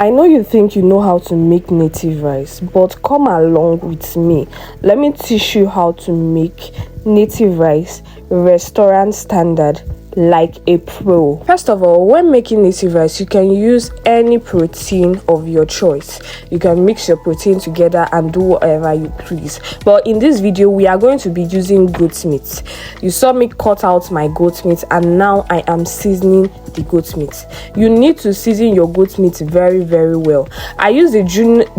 I know you think you know how to make native rice, but come along with me. Let me teach you how to make native rice restaurant standard like a pro. First of all, when making native rice, you can use any protein of your choice. You can mix your protein together and do whatever you please. But in this video, we are going to be using goat meat. You saw me cut out my goat meat and now I am seasoning the goat meat. You need to season your goat meat very well. I use the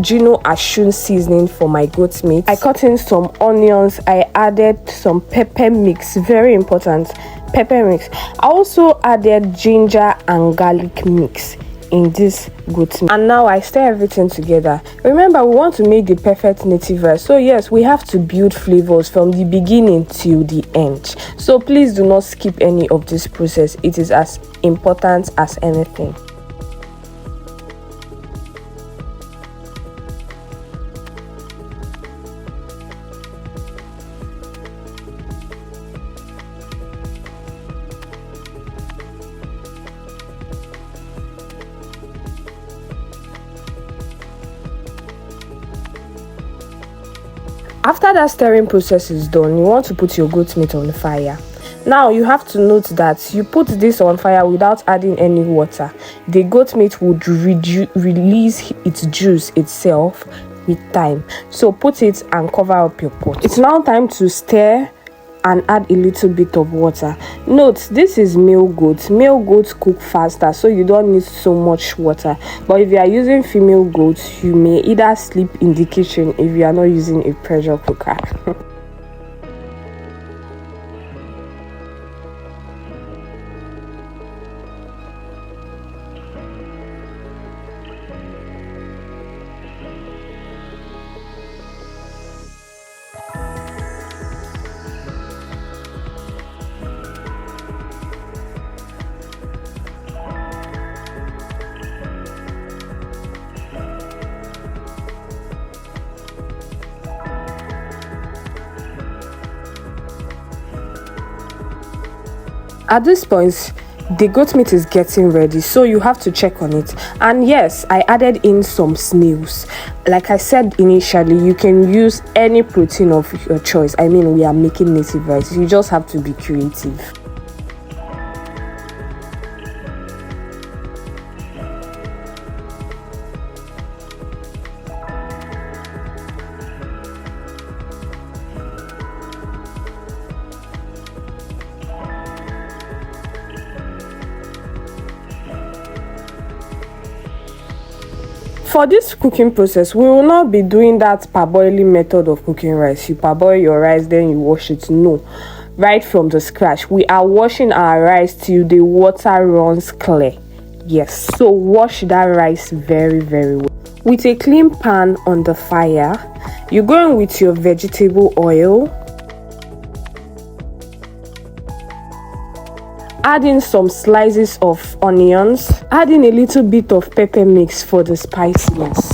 Gino Ashun seasoning for my goat meat. I cut in some onions. I added some pepper mix, very important, pepper mix. I also added ginger and garlic mix in this goat meat, and now I stir everything together. Remember, we want to make the perfect native rice, so yes, we have to build flavors from the beginning till the end. So please do not skip any of this process. It is as important as anything. After that stirring process is done, you want to put your goat meat on the fire. Now you have to note that you put this on fire without adding any water. The goat meat would release its juice itself with time. So put it and cover up your pot. It's now time to stir and add a little bit of water. Note, this is male goats. Male goats cook faster, so you don't need so much water. But if you are using female goats, you may either sleep in the kitchen if you are not using a pressure cooker. At this point, the goat meat is getting ready, so you have to check on it. And yes, I added in some snails. Like I said initially, you can use any protein of your choice. I mean, we are making native rice. You just have to be creative. For this cooking process, we will not be doing that parboiling method of cooking rice. You parboil your rice, then you wash it. No, right from the scratch, we are washing our rice till the water runs clear. Yes, so wash that rice very well. With a clean pan on the fire, you go in with your vegetable oil. Add in some slices of onions. Add in a little bit of pepper mix for the spiciness.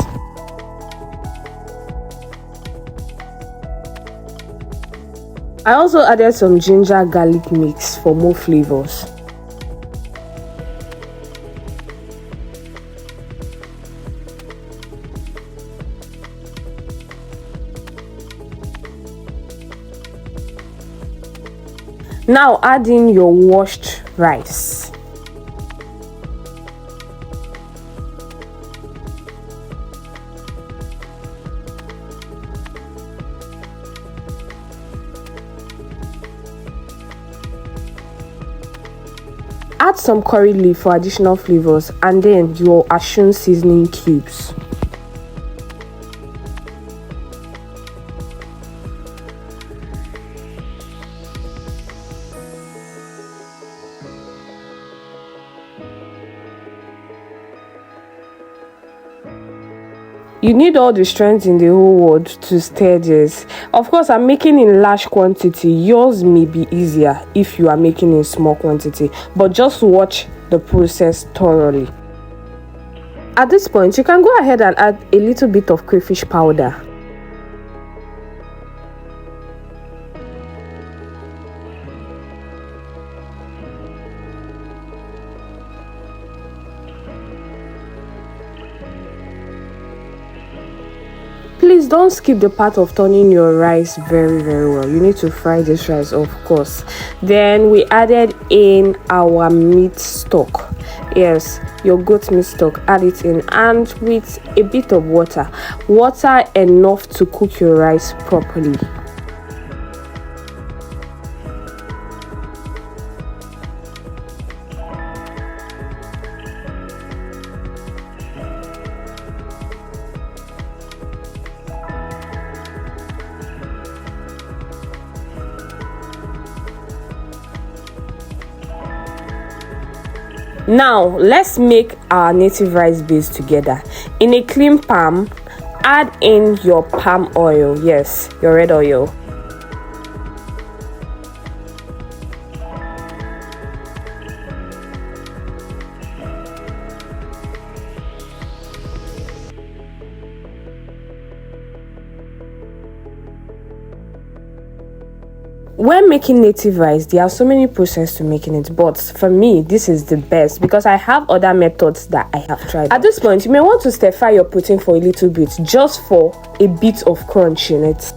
I also added some ginger garlic mix for more flavors. Now add in your washed rice. Add some curry leaf for additional flavors and then your Ashun seasoning cubes. You need all the strength in the whole world to stir this. Of course, I'm making in large quantity. Yours may be easier if you are making in small quantity, but just watch the process thoroughly. At this point, you can go ahead and add a little bit of crayfish powder. don't skip the part of turning your rice very well. You need to fry this rice, of course. Then we added in our meat stock. Yes, your goat meat stock, add it in, and with a bit of water enough to cook your rice properly. Now let's make our native rice base together. In a clean pan, add in your palm oil, yes, your red oil. When making native rice, there are so many processes to making it, but for me, this is the best because I have other methods that I have tried. At this point, you may want to stir fry your protein for a little bit, just for a bit of crunch in it.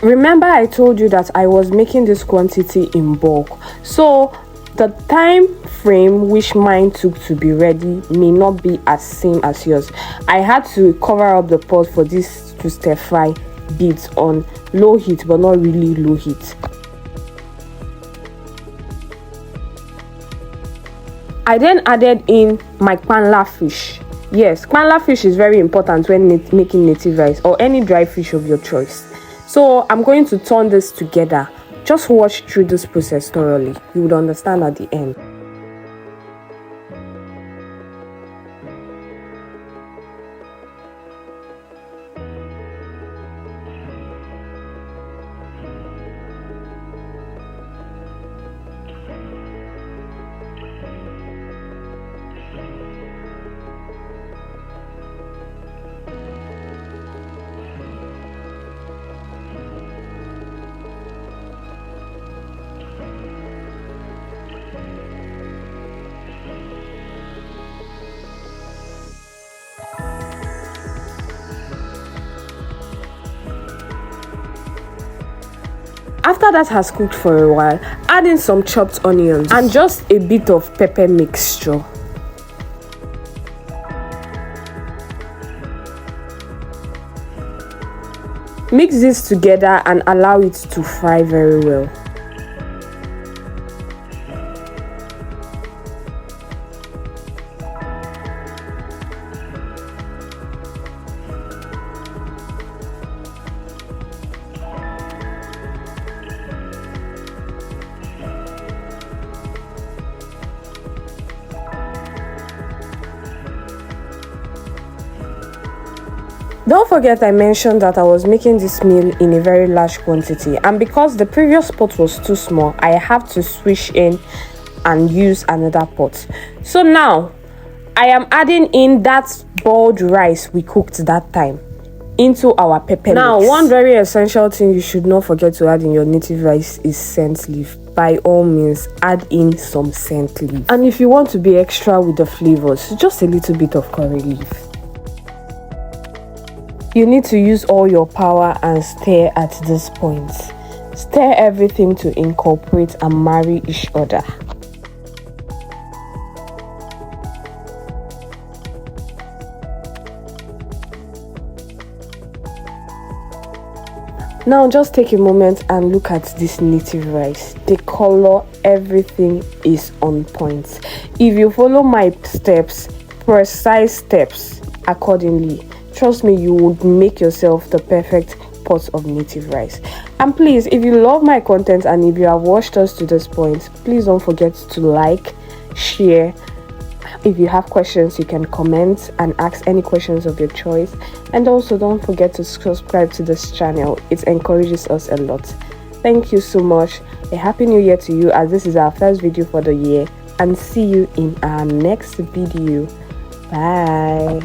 Remember, I told you that I was making this quantity in bulk, so the time frame which mine took to be ready may not be as same as yours. I had to cover up the pot for this to stir fry bits on low heat, but not really low heat. I then added in my kpanla fish. Yes, kpanla fish is very important when making native rice or any dry fish of your choice. So I'm going to turn this together. Just watch through this process thoroughly. You would understand at the end. After that has cooked for a while, add in some chopped onions and just a bit of pepper mixture. Mix this together and allow it to fry very well. Don't forget I mentioned that I was making this meal in a very large quantity, and because the previous pot was too small, I have to switch in and use another pot. So now I am adding in that boiled rice we cooked that time into our pepper Now, mix. one very essential thing you should not forget to add in your native rice is scent leaf. By all means, add in some scent leaf. And if you want to be extra with the flavors, just a little bit of curry leaf. You need to use all your power and stir at this point. Stir everything to incorporate and marry each other. Now just take a moment and look at this native rice. The color, everything is on point. If you follow my steps, precise steps accordingly, trust me, you would make yourself the perfect pot of native rice. And please, if you love my content and if you have watched us to this point, please don't forget to like, share, If you have questions, you can comment and ask any questions of your choice. And also don't forget to subscribe to this channel. It encourages us a lot. Thank you so much. A happy new year to you, as this is our first video for the year, and see you in our next video. Bye.